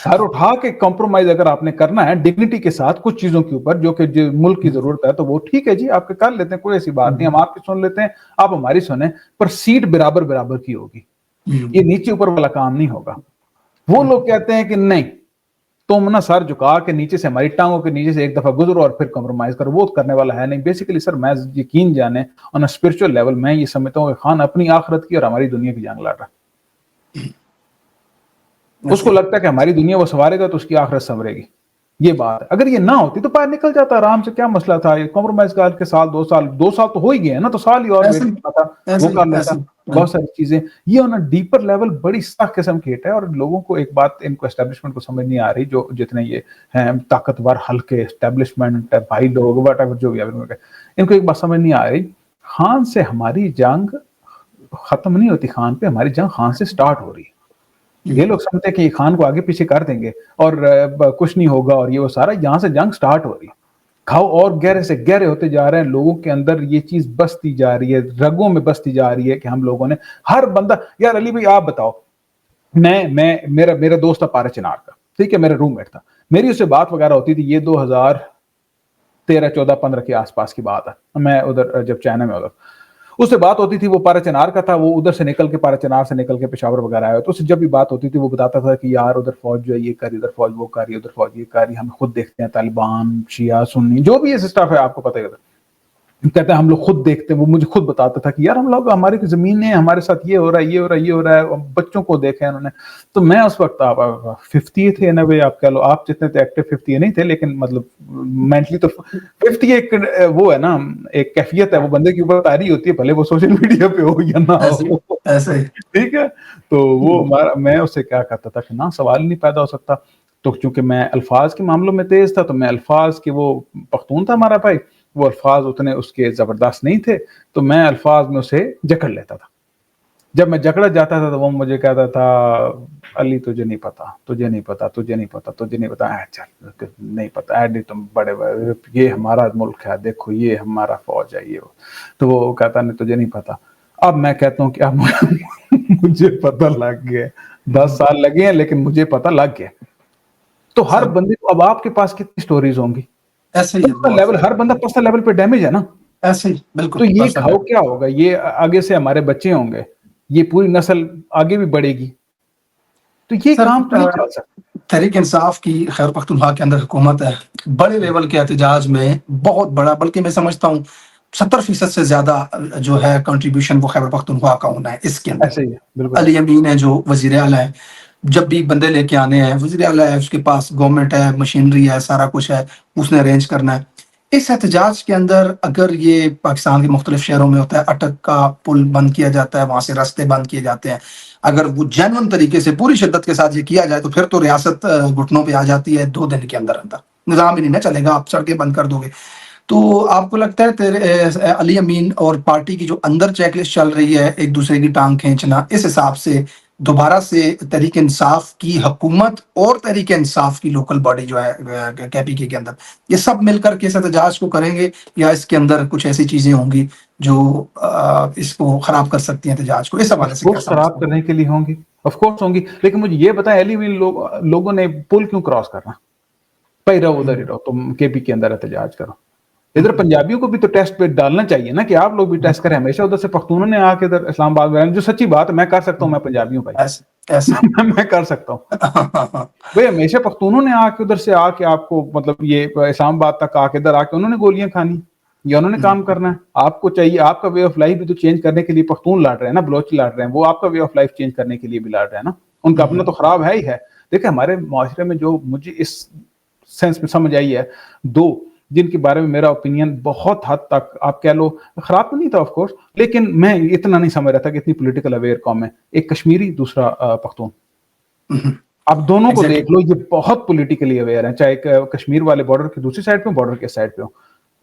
سر اٹھا کے کمپرومائز اگر آپ نے کرنا ہے ڈگنیٹی کے ساتھ کچھ چیزوں کے اوپر جو کہ ملک کی ضرورت ہے, تو وہ ٹھیک ہے جی, آپ کے کر لیتے ہیں, کوئی ایسی بات نہیں. ہم آپ کی سن لیتے ہیں, آپ ہماری سنیں, پر سیٹ برابر کی ہوگی. یہ نیچے اوپر والا کام نہیں ہوگا. وہ لوگ کہتے ہیں کہ نہیں, تم نا سر جھکا کے نیچے سے, ہماری ٹانگوں کے نیچے سے ایک دفعہ گزرو اور پھر کمپرومائز کرو. وہ کرنے والا ہے نہیں. بیسیکلی سر میں یقین جانے آن اسپرچل لیول میں یہ سمجھتا ہوں کہ خان اپنی آخرت کی اور ہماری دنیا کی جنگ لڑ رہا ہے. اس کو لگتا ہے کہ ہماری دنیا وہ سنوارے گا تو اس کی آخرت سنورے گی. یہ بات ہے. اگر یہ نہ ہوتی تو باہر نکل جاتا آرام سے, کیا مسئلہ تھا؟ یہ کمپرومائز کر کے سال 2 سال تو ہو ہی گئے ہیں نا, تو سال ہی اور ویٹ کرتا تھا, وہ کر لیتا. بہت ساری چیزیں یہ آن ڈیپر لیول بڑی سخت قسم کی ہٹ ہے. اور لوگوں کو ایک بات ان کو اسٹیبلشمنٹ کو سمجھ نہیں آ رہی, جو جتنے یہ ہیں طاقتور ہلکے اسٹیبلشمنٹ بھائی لوگ وٹ ایور جو بھی, ان کو ایک بات سمجھ نہیں آ رہی, خان سے ہماری جنگ ختم نہیں ہوتی, خان پہ ہماری جنگ خان سے سٹارٹ ہو رہی ہے. یہ لوگ سمجھتے ہیں کہ یہ خان کو آگے پیچھے کر دیں گے اور کچھ نہیں ہوگا, اور یہ وہ سارا یہاں سے جنگ سٹارٹ ہو رہی ہے. گھاؤ اور گہرے سے گہرے ہوتے جا رہے ہیں, لوگوں کے اندر یہ چیز بستی جا رہی ہے, رگوں میں بستی جا رہی ہے کہ ہم لوگوں نے, ہر بندہ, یار علی بھائی آپ بتاؤ, میرا دوست تھا پارا چنار کا, ٹھیک ہے, میرا روم میٹ تھا, میری اس سے بات وغیرہ ہوتی تھی. یہ 2013 14 15 کے آس پاس کی بات ہے, میں ادھر جب چائنا میں ادھر اس سے بات ہوتی تھی, وہ پارا چنار کا تھا, وہ ادھر سے نکل کے پارا چنار سے نکل کے پشاور وغیرہ آیا, تو اس سے جب بھی بات ہوتی تھی وہ بتاتا تھا کہ یار ادھر فوج جو ہے یہ کر رہی, ادھر فوج وہ کر رہی, ادھر فوج یہ کر رہی, ہم خود دیکھتے ہیں طالبان شیعہ سنی جو بھی یہ اسٹاف ہے آپ کو پتہ ہے, کہتے ہیں ہم لوگ خود دیکھتے ہیں. وہ مجھے خود بتاتا تھا کہ یار ہم لوگ ہماری زمین ہے, ہمارے ساتھ یہ ہو رہا ہے, یہ ہو رہا ہے, یہ ہو رہا ہے, بچوں کو دیکھے انہوں نے. تو میں اس وقت آپ 50 تھے نا, آپ کہہ لو آپ جتنے تھے ایکٹیو 50 نہیں تھے, لیکن مطلب مینٹلی تو 50 ایک وہ ہے نا, ایک کیفیت ہے, وہ بندے کے اوپر تاری ہوتی ہے, بھلے وہ سوشل میڈیا پہ ہو یا نہ ہو, ایسے ہی ٹھیک ہے. تو وہ میں اس سے کیا کرتا تھا کہ نہ سوال نہیں پیدا ہو سکتا. تو چونکہ میں الفاظ کے معاملوں میں تیز تھا, تو میں الفاظ کے, وہ پختون تھا ہمارا بھائی, وہ الفاظ اتنے اس کے زبردست نہیں تھے, تو میں الفاظ میں اسے جکڑ لیتا تھا. جب میں جکڑا جاتا تھا تو وہ مجھے کہتا تھا علی تجھے نہیں پتا, تجھے نہیں پتا, تجھے نہیں پتا, تجھے نہیں پتا, چل نہیں پتا, ایڈی تم بڑے یہ ہمارا ملک ہے, دیکھو یہ ہمارا فوج ہے, یہ تو وہ کہتا نہیں تجھے نہیں پتا. اب میں کہتا ہوں کہ اب مجھے پتہ لگ گیا, 10 سال لگے ہیں لیکن مجھے پتہ لگ گیا. تو ہر بندے کو, اب آپ کے پاس کتنی سٹوریز ہوں گی, ایسے ہی پرسنل لیول, ہر بندہ پرسنل لیول پہ ڈیمیج ہے نا, ایسے ہی بالکل. تو یہ کھاؤ کیا ہوگا, یہ آگے سے ہمارے بچے ہوں گے, یہ پوری نسل آگے بھی بڑھے گی, تو یہ کام تو نہیں چل سکتا. تحریک انصاف کی خیبر پختونخوا کے اندر حکومت ہے, بڑے لیول کے احتجاج میں بہت بڑا, بلکہ میں سمجھتا ہوں 70% سے زیادہ جو ہے کنٹریبیوشن وہ خیبر پختونخوا کا ہونا ہے اس کے اندر. ایسے ہی ہے, بالکل. علی امین ہے جو وزیر اعلیٰ ہے, جب بھی بندے لے کے آنے ہیں, وزیر اعلیٰ ہے, اس کے پاس گورنمنٹ ہے, مشینری ہے, سارا کچھ ہے, اس نے ارینج کرنا ہے. اس احتجاج کے اندر اگر یہ پاکستان کے مختلف شہروں میں ہوتا ہے, اٹک کا پل بند کیا جاتا ہے, وہاں سے راستے بند کیے جاتے ہیں, اگر وہ جینون طریقے سے پوری شدت کے ساتھ یہ کیا جائے تو پھر تو ریاست گھٹنوں پہ آ جاتی ہے 2 دن کے اندر اندر, نظام ہی نہیں نہ چلے گا, آپ سڑکیں بند کر دو گے. تو آپ کو لگتا ہے علی امین اور پارٹی کی جو اندر چیک لسٹ چل رہی ہے, ایک دوسرے کی ٹانگ کھینچنا, اس حساب سے دوبارہ سے تحریک انصاف کی حکومت اور تحریک انصاف کی لوکل باڈی جو ہے کے پی کے اندر, یہ سب مل کر کے اس احتجاج کو کریں گے, یا اس کے اندر کچھ ایسی چیزیں ہوں گی جو اس کو خراب کر سکتی ہیں احتجاج کو؟ اس حوالے سے کیا خراب کرنے کے لیے ہوں گی, آف کورس ہوں گی, لیکن مجھے یہ بتائیں علی امین لوگوں نے پل کیوں کراس کرنا, پہ رہو ادھر ہی رہو, تم کے پی کے اندر احتجاج کرو. ادھر پنجابیوں کو بھی تو ٹیسٹ پہ ڈالنا چاہیے نا, کہ آپ لوگ بھی ٹیسٹ کریں. ہمیشہ ادھر سے پختونوں نے آ کے ادھر اسلام آباد میں, جو سچی بات ہے میں کر سکتا ہوں, میں پنجابیوں بھائی میں کر سکتا ہوں بھائی, ہمیشہ پختونوں نے آ کے ادھر سے آ کے آپ کو, مطلب یہ اسلام آباد تک آ کے ادھر آ کے انہوں نے گولیاں کھانی, یا انہوں نے کام کرنا ہے. آپ کو چاہیے, آپ کا وے آف لائف بھی تو چینج کرنے کے لیے پختون لڑ رہے ہیں نا, بلوچ لڑ رہے ہیں, وہ آپ کا وے آف لائف چینج کرنے کے لیے بھی لڑ رہے ہیں نا, ان کا اپنا تو خراب ہے ہی ہے. دیکھیں ہمارے معاشرے میں جو مجھے اس سینس میں سمجھ آئی ہے, 2 جن کے بارے میں میرا اوپینین بہت حد تک آپ کہہ لو خراب تو نہیں تھا آف کورس, لیکن میں اتنا نہیں سمجھ رہا تھا کہ اتنی پولیٹیکل اویئر قوم ہے. ایک کشمیری, دوسرا پختون. آپ دونوں کو دیکھ لو, یہ بہت پولیٹیکلی اویئر ہیں, چاہے کشمیر والے بارڈر کی دوسری سائڈ پہ, بارڈر کے سائڈ پہ ہو.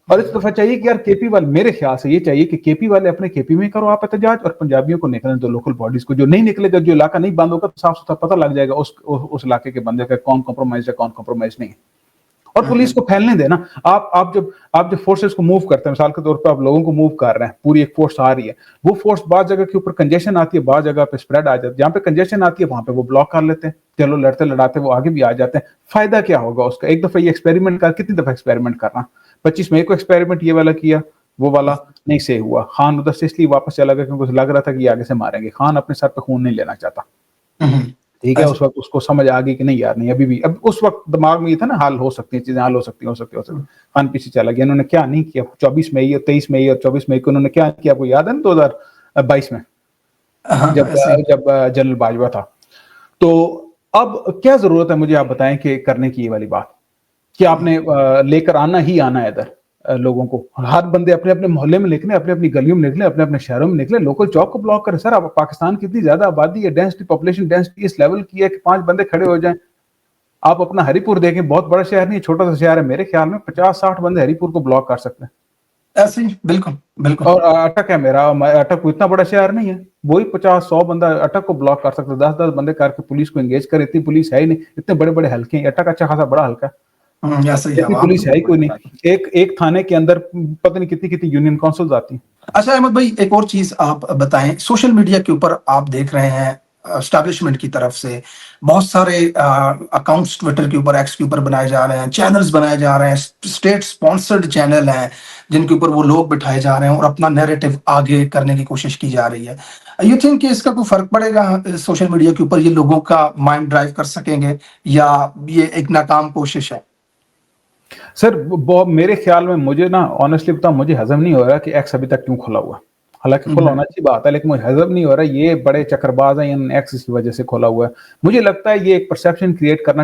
اور اس دفعہ چاہیے کہ یار کے پی والے, میرے خیال سے یہ چاہیے کہ کے پی والے اپنے کے پی میں کرو آپ احتجاج, اور پنجابیوں کو نکلنے دو لوکل باڈیز کو. جو نہیں نکلے گا, جو علاقہ نہیں بند ہوگا, تو صاف ستھرا پتہ لگ جائے گا اس علاقے کے بندے کا کون کمپرومائز ہے, کون کمپرومائز نہیں ہے. اور پولیس کو پھیلنے دینا. آپ جب فورسز کو موو کرتے ہیں, مثال کے طور پہ آپ لوگوں کو موو کر رہے ہیں, پوری ایک فورس آ رہی ہے, وہ فورس بعض جگہ کے اوپر کنجیشن آتی ہے, بعض جگہ پہ اسپریڈ آ جاتی ہے. جہاں پہ کنجیشن آتی ہے وہاں پہ وہ بلاک کر لیتے ہیں, چلو لڑتے لڑاتے وہ آگے بھی آ جاتے ہیں. فائدہ کیا ہوگا اس کا؟ ایک دفعہ یہ ایکسپیریمنٹ کر, کتنی دفعہ ایکسپیریمنٹ کرنا؟ 25 مئی کو ایکسپیریمنٹ یہ والا کیا, وہ والا نہیں سے ہوا. خان ادھر سے اس لیے واپس چلا گیا کیونکہ لگ رہا تھا کہ یہ آگے سے ماریں گے. خان اپنے سر پہ خون نہیں لینا چاہتا, ٹھیک ہے. اس وقت اس کو سمجھ آ گئی کہ نہیں یار نہیں, ابھی بھی اب اس وقت دماغ میں یہ تھا نا, حل ہو سکتی ہیں چیزیں, حل ہو سکتی ہیں. خان پیچھے چلا گیا. انہوں نے کیا نہیں کیا 24 مئی اور 23 مئی اور 24 مئی کو انہوں نے کیا کیا, آپ کو یاد ہے نا 2022 میں جب جنرل باجوہ تھا. تو اب کیا ضرورت ہے مجھے آپ بتائیں کہ کرنے کی یہ والی بات, کہ آپ نے لے کر آنا ہی آنا ہے ادھر لوگوں کو. ہر بندے اپنے اپنے محلے میں نکلے, اپنے اپنی گلیوں میں نکلے, اپنے اپنے شہروں میں نکلے, لوکل چوک کو بلاک کرے. سر اب پاکستان کی اتنی زیادہ آبادی ہے, ڈینسٹی, پاپولیشن ڈینسٹی اس لیول کی ہے کہ 5 بندے کھڑے ہو جائیں. آپ اپنا ہری پور دیکھیں, بہت بڑا شہر نہیں, چھوٹا سا شہر ہے. میرے خیال میں 50-60 بندے ہری پور کو بلاک کر سکتے ہیں. ایسے ہی بالکل بالکل. اور اٹک ہے میرا, اٹک کو اتنا بڑا شہر نہیں ہے, وہی 50-100 بندہ اٹک کو بلاک کر سکتے. 10-10 بندے کر کے پولیس کو انگیج کرے. اتنی پولیس ہے ہی نہیں, اتنے بڑے بڑے حلقے ہیں. اٹک اچھا خاصا بڑا حلقہ ہے, پولیس ہے ہی کوئی نہیں. ایک تھانے کے اندر پتہ نہیں کتنی یونین کونسلز آتی ہیں. اچھا احمد بھائی, ایک اور چیز آپ بتائیں, سوشل میڈیا کے اوپر آپ دیکھ رہے ہیں اسٹیبلشمنٹ کی طرف سے بہت سارے اکاؤنٹس ٹویٹر کے اوپر ایکس کے اوپر بنائے جا رہے ہیں, چینلز بنائے جا رہے ہیں, اسٹیٹ اسپانسرڈ چینل ہیں جن کے اوپر وہ لوگ بٹھائے جا رہے ہیں اور اپنا نیریٹو آگے کرنے کی کوشش کی جا رہی ہے. یو تھنک کہ اس کا کوئی فرق پڑے گا سوشل میڈیا کے اوپر, یہ لوگوں کا مائنڈ ڈرائیو کر سکیں گے, یا یہ ایک ناکام کوشش ہے؟ سر میرے خیال میں, مجھے نا آنیسٹلی بتاؤں, مجھے ہضم نہیں ہو رہا کہ ایکس ابھی تک کیوں کھلا ہوا ہے. حالانکہ کھلا ہونا اچھی بات ہے, لیکن مجھے ہضم نہیں ہو رہا یہ بڑے چکر باز ہیں ایکس کی وجہ سے کھلا ہوا ہے. مجھے لگتا ہے یہ ایک پرسیپشن کریٹ کرنا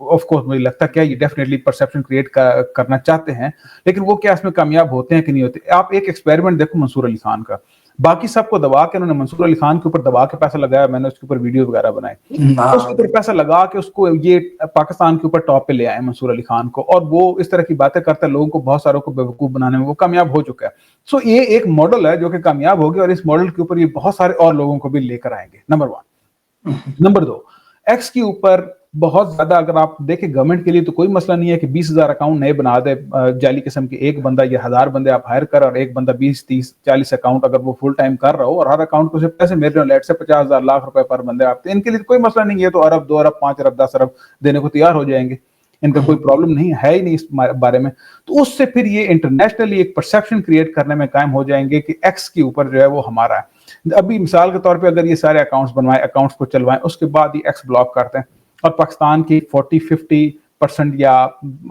آف کورس مجھے لگتا ہے کیا یہ ڈیفینیٹلی پرسیپشن کریٹ کرنا چاہتے ہیں, لیکن وہ کیا اس میں کامیاب ہوتے ہیں کہ نہیں ہوتے. آپ ایک ایکسپیریمنٹ دیکھو منصور علی خان کا, باقی سب کو دبا کے انہوں نے منصور علی خان کے اوپر دبا کے پیسہ لگایا, میں نے اس کے اوپر ویڈیو وغیرہ بنائے, اس کے اوپر پیسہ لگا کے اس کو یہ پاکستان کے اوپر ٹاپ پہ لے آئے منصور علی خان کو, اور وہ اس طرح کی باتیں کرتا ہے, لوگوں کو بہت ساروں کو بیوقوف بنانے میں وہ کامیاب ہو چکا ہے. سو یہ ایک ماڈل ہے جو کہ کامیاب ہوگی, اور اس ماڈل کے اوپر یہ بہت سارے اور لوگوں کو بھی لے کر آئیں گے, نمبر 1. نمبر 2, ایکس کے اوپر بہت زیادہ اگر آپ دیکھیں گورنمنٹ کے لیے تو کوئی مسئلہ نہیں ہے کہ 20,000 اکاؤنٹ نئے بنا دے جعلی قسم کے, ایک بندہ یا 1000 بندے آپ ہائر کر, اور ایک بندہ 20 30 40 اکاؤنٹ اگر وہ فل ٹائم کر رہا ہو, اور ہر اکاؤنٹ کو صرف پیسے میرے لیٹ سے 50,000 لاکھ روپے پر بندے آپ ان کے لیے کوئی مسئلہ نہیں ہے, تو ارب 2 ارب 5 ارب 10 ارب دینے کو تیار ہو جائیں گے, ان کا کوئی پرابلم نہیں ہے ہی نہیں اس بارے میں. تو اس سے پھر یہ انٹرنیشنلی ایک پرسیپشن کریٹ کرنے میں قائم ہو جائیں گے کہ ایکس کے اوپر جو ہے وہ ہمارا ہے. ابھی مثال کے طور پہ اگر یہ سارے اکاؤنٹس بنوائیں, اکاؤنٹس کو چلوائیں, اس کے بعد یہ ایکس بلاک کرتے ہیں, اور پاکستان کی 40-50% یا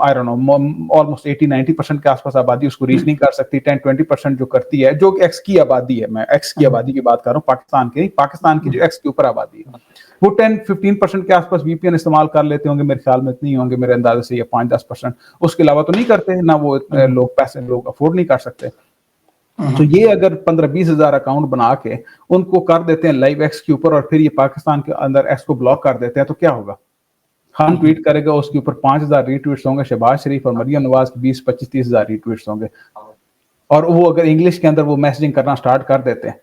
آئی ڈونٹ نو آلموسٹ 80-90% کے آس پاس آبادی اس کو ریچ نہیں کر سکتی. 10-20% جو کرتی ہے, جو ایکس کی آبادی ہے, میں ایکس کی آبادی کی بات کر رہا ہوں, پاکستان کی نہیں, پاکستان کی جو ایکس کے اوپر آبادی ہے وہ 10-15% کے آس پاس وی پی این استعمال کر لیتے ہوں گے, میرے خیال میں اتنے ہوں گے میرے اندازے سے, یا 5-10%, اس کے علاوہ تو نہیں کرتے, نہ وہ لوگ پیسے لوگ افورڈ نہیں کر سکتے. تو یہ اگر 15-20 ہزار اکاؤنٹ بنا کے ان کو کر دیتے ہیں لائیو ایکس کے اوپر, اور پھر یہ پاکستان کے اندر ایکس کو بلاک کر دیتے ہیں, تو کیا ہوگا؟ خان ٹویٹ کرے گا, اس کے اوپر 5,000 ری ٹویٹس ہوں گے, شہباز شریف اور مریم نواز کے 20-25-30 ہزار ری ٹویٹس ہوں گے, اور وہ اگر انگلش کے اندر وہ میسجنگ کرنا سٹارٹ کر دیتے ہیں,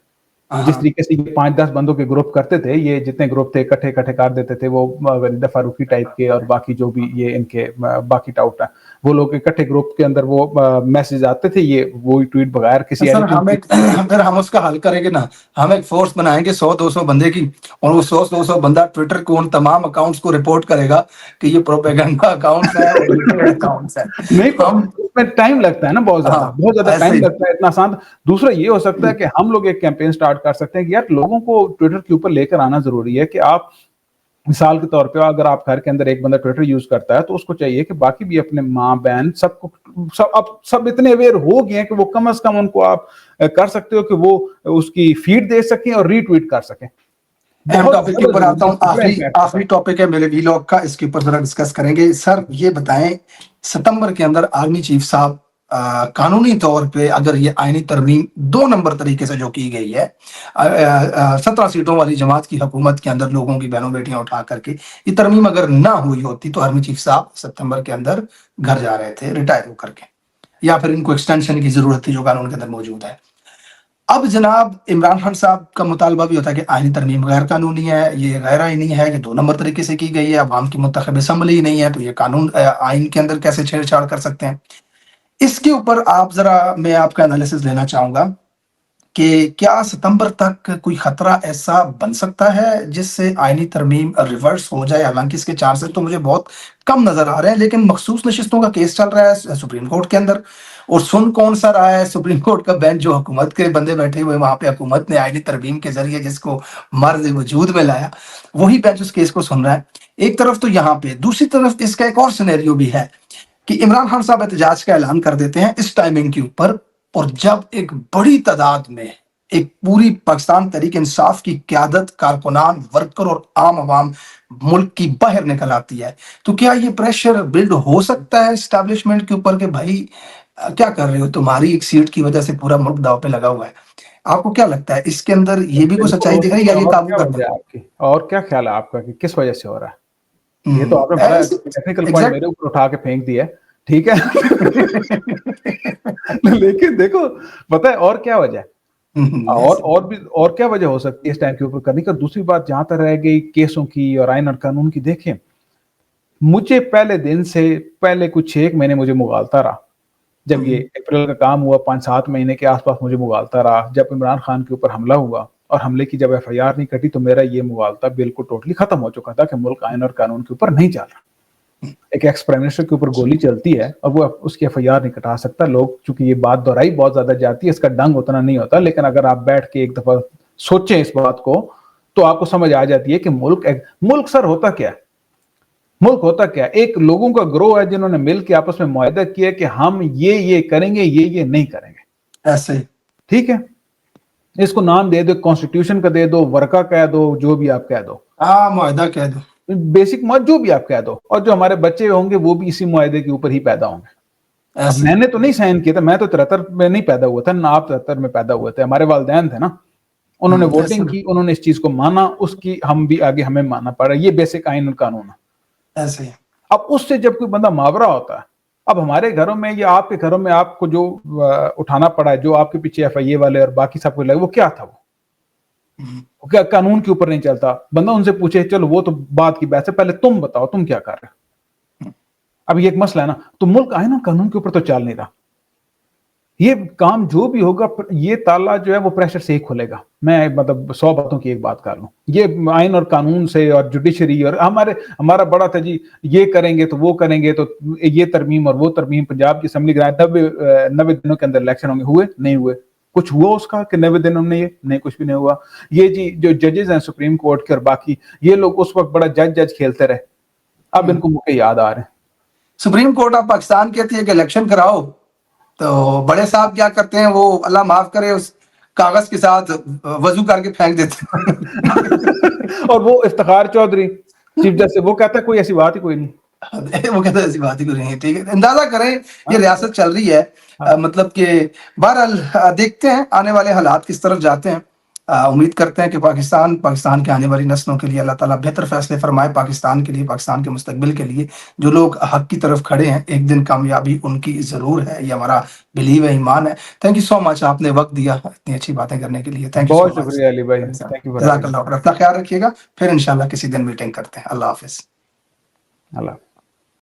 جس طریقے سے یہ 5-10 بندوں کے گروپ کرتے تھے, یہ جتنے گروپ تھے اکٹھے کر دیتے تھے, وہ ولیدہ فاروقی ٹائپ کے اور باقی جو بھی یہ ان کے باقی ٹاؤٹ ہیں, وہ لوگ اکٹھے گروپ کے اندر وہ میسج آتے تھے, یہ وہی ٹویٹ بغیر کسی اگر ہم اس کا حل کریں گے نا, ہم ایک فورس بنائیں گے 100-200 بندے کی, اور وہ 100-200 بندہ ٹویٹر کو ان تمام اکاؤنٹس کو رپورٹ کرے گا کہ یہ پروپیگنڈا اکاؤنٹس ہیں اور یہ اکاؤنٹس ہیں. نہیں, اس میں ٹائم لگتا ہے نا, بہت زیادہ ٹائم لگتا ہے, اتنا آسان. دوسرا یہ ہو سکتا ہے کہ ہم لوگ ایک کیمپین سٹارٹ کر سکتے ہیں کہ یار لوگوں کو ٹویٹر کے اوپر لے کر آنا ضروری ہے, کہ آپ مثال کے طور پہ اگر آپ گھر کے اندر ایک بندہ ٹویٹر یوز کرتا ہے, تو اس کو چاہیے کہ باقی بھی اپنے ماں بہن سب کو سب اتنے اویئر ہو گئے ہیں کہ وہ کم از کم ان کو آپ کر سکتے ہو کہ وہ اس کی فیڈ دے سکیں اور ری ٹویٹ کر سکیں. ٹاپک کے اوپر آتا ہوں, آخری ٹاپک ہے میرے وی لاگ کا, اس کے اوپر ذرا ڈسکس کریں گے. سر یہ بتائیں, ستمبر کے اندر آرمی چیف صاحب قانونی طور پہ اگر یہ آئینی ترمیم 2 نمبر طریقے سے جو کی گئی ہے, 17 سیٹوں والی جماعت کی حکومت کے اندر لوگوں کی بہنوں بیٹیاں اٹھا کر کے, یہ ترمیم اگر نہ ہوئی ہوتی تو آرمی چیف صاحب ستمبر کے اندر گھر جا رہے تھے ریٹائر ہو کر کے, یا پھر ان کو ایکسٹینشن کی ضرورت تھی جو قانون کے اندر موجود ہے. اب جناب عمران خان صاحب کا مطالبہ بھی ہوتا ہے کہ آئینی ترمیم غیر قانونی ہے, یہ غیر آئینی ہے, یہ 2 نمبر طریقے سے کی گئی ہے, عوام کی منتخب اسمبلی ہی نہیں ہے, تو یہ قانون آئین کے اندر کیسے چھیڑ چھاڑ کر سکتے ہیں. اس کے اوپر آپ ذرا, میں آپ کا انالیسس لینا چاہوں گا کہ کیا ستمبر تک کوئی خطرہ ایسا بن سکتا ہے جس سے آئینی ترمیم ریورس ہو جائے. حالانکہ اس کے چانسز تو مجھے بہت کم نظر آ رہے ہیں, لیکن مخصوص نشستوں کا کیس چل رہا ہے سپریم کورٹ کے اندر, اور سن کون سا رہا ہے سپریم کورٹ کا بینچ, جو حکومت کے بندے بیٹھے ہوئے وہاں پہ, حکومت نے آئینی ترمیم کے ذریعے جس کو مرض وجود میں لایا, وہی بینچ اس کیس کو سن رہا ہے. ایک طرف تو یہاں پہ, دوسری طرف اس کا ایک اور سینیریو بھی ہے کہ عمران خان صاحب احتجاج کا اعلان کر دیتے ہیں اس ٹائمنگ کے اوپر, اور جب ایک بڑی تعداد میں ایک پوری پاکستان تحریک انصاف کی قیادت, کارکنان, ورکر اور عام عوام ملک کی باہر نکل آتی ہے, تو کیا یہ پریشر بلڈ ہو سکتا ہے اسٹیبلشمنٹ کے اوپر کہ بھائی کیا کر رہے ہو, تمہاری ایک سیٹ کی وجہ سے پورا ملک داؤ پہ لگا ہوا ہے. آپ کو کیا لگتا ہے اس کے اندر یہ بھی کوئی سچائی دکھ رہی ہے, یا یہ قابو کرتا ہے؟ اور کیا خیال ہے آپ کا کہ کس وجہ سے ہو رہا ہے؟ یہ تو آپ نے بڑا ٹیکنیکل پوائنٹ میرے اوپر اٹھا کے پھینک دیا ہے, ٹھیک ہے, لیکن دیکھو پتہ ہے اور کیا وجہ ہے, اور کیا وجہ ہو سکتی ہے اس ٹائم کے اوپر کرنے کا. دوسری بات جہاں تک رہ گئی کیسوں کی اور آئین اور قانون کی, دیکھیں مجھے پہلے دن سے پہلے کچھ 1 مہینے مجھے مغالطہ رہا, جب یہ اپریل کا کام ہوا 5-7 مہینے کے آس پاس مجھے مغالطہ رہا, جب عمران خان کے اوپر حملہ ہوا اور حملے کی جب FIR نہیں کٹی تو میرا یہ موالتا بالکل ٹوٹلی ختم ہو چکا تھا کہ ملک آئین اور قانون کے اوپر نہیں چل رہا. ایک ایکس پرائم منسٹر کے اوپر گولی چلتی ہے اور وہ اس کی FIR نہیں کٹا سکتا. لوگ چونکہ یہ بات دہرائی بہت زیادہ جاتی ہے, اس کا ڈنگ اتنا نہیں ہوتا, لیکن اگر آپ بیٹھ کے ایک دفعہ سوچیں اس بات کو تو آپ کو سمجھ آ جاتی ہے کہ ملک سر ہوتا کیا ہے. ملک ہوتا کیا ہے, ایک لوگوں کا گروہ ہے جنہوں نے مل کے آپس میں معاہدہ کیا کہ ہم یہ کریں گے, یہ نہیں کریں گے. ایسے ٹھیک ہے, اس کو نام دے دو, کانسٹیٹیوشن کا دے دو, ورقہ کہہ دو, جو بھی آپ کہہ دو, ہاں معاہدہ کہہ دو, بیسک جو بھی آپ کہہ دو, اور جو ہمارے بچے ہوں گے وہ بھی اسی معاہدے کے اوپر ہی پیدا ہوں گے. اب میں نے تو نہیں سائن کیا تھا, میں تو 73 میں نہیں پیدا ہوا تھا, نہ آپ 73 میں پیدا ہوئے تھے, ہمارے والدین تھے نا, انہوں نے ووٹنگ کی, انہوں نے اس چیز کو مانا, اس کی ہم بھی آگے ہمیں ماننا پڑا. یہ بیسک آئین اور قانون ہے. ایسے ہی اب اس سے جب کوئی بندہ ماورا ہوتا ہے, اب ہمارے گھروں میں یا آپ کے گھروں میں آپ کو جو اٹھانا پڑا ہے, جو آپ کے پیچھے FIA والے اور باقی سب کو لگے, وہ کیا تھا, وہ کیا قانون کے اوپر نہیں چلتا. بندہ ان سے پوچھے چلو وہ تو بات کی بحث ہے, پہلے تم بتاؤ تم کیا کر رہے. اب یہ ایک مسئلہ ہے نا, تو ملک آئین اور قانون کے اوپر تو چل نہیں رہا. یہ کام جو بھی ہوگا, یہ تالا جو ہے وہ پریشر سے ہی کھلے گا. میں مطلب 100 باتوں کی ایک بات کر لوں, یہ آئین اور قانون سے اور جوڈیشری اور ہمارا بڑا تھا جی, یہ کریں گے تو وہ کریں گے, تو یہ ترمیم اور وہ ترمیم. پنجاب کی اسمبلی گرائے 90 دنوں کے اندر الیکشن ہوں گے, ہوئے نہیں ہوئے, کچھ ہوا اس کا کہ 90 دنوں میں یہ نہیں, کچھ بھی نہیں ہوا. یہ جی جو ججز ہیں سپریم کورٹ کے اور باقی, یہ لوگ اس وقت بڑا جج کھیلتے رہے, اب ان کو موقع یاد آ رہے ہیں. سپریم کورٹ آف پاکستان کہتی ہے کہ الیکشن کراؤ, تو بڑے صاحب کیا کرتے ہیں, وہ اللہ معاف کرے اس کاغذ کے ساتھ وضو کر کے پھینک دیتے ہیں. اور وہ افتخار چودھری چیف جسٹس, وہ کہتا ہے کوئی ایسی بات ہی کوئی نہیں. وہ کہتے ہیں ایسی بات ہی کوئی نہیں. ٹھیک ہے, اندازہ کریں یہ ریاست چل رہی ہے, مطلب کہ بہرحال دیکھتے ہیں آنے والے حالات کس طرف جاتے ہیں. امید کرتے ہیں کہ پاکستان کے آنے والی نسلوں کے لیے اللہ تعالیٰ بہتر فیصلے فرمائے, پاکستان کے لیے, پاکستان کے مستقبل کے لیے. جو لوگ حق کی طرف کھڑے ہیں ایک دن کامیابی ان کی ضرور ہے, یہ ہمارا بلیو ہے, ایمان ہے. تھینک یو سو مچ, آپ نے وقت دیا اتنی اچھی باتیں کرنے کے لیے. تھینک یو بہت سو مچ, شکریہ علی بھائی, تھینک یو. جزاک اللہ. اپنا خیال رکھیے گا, پھر انشاءاللہ کسی دن میٹنگ کرتے ہیں. اللہ حافظ. اللہ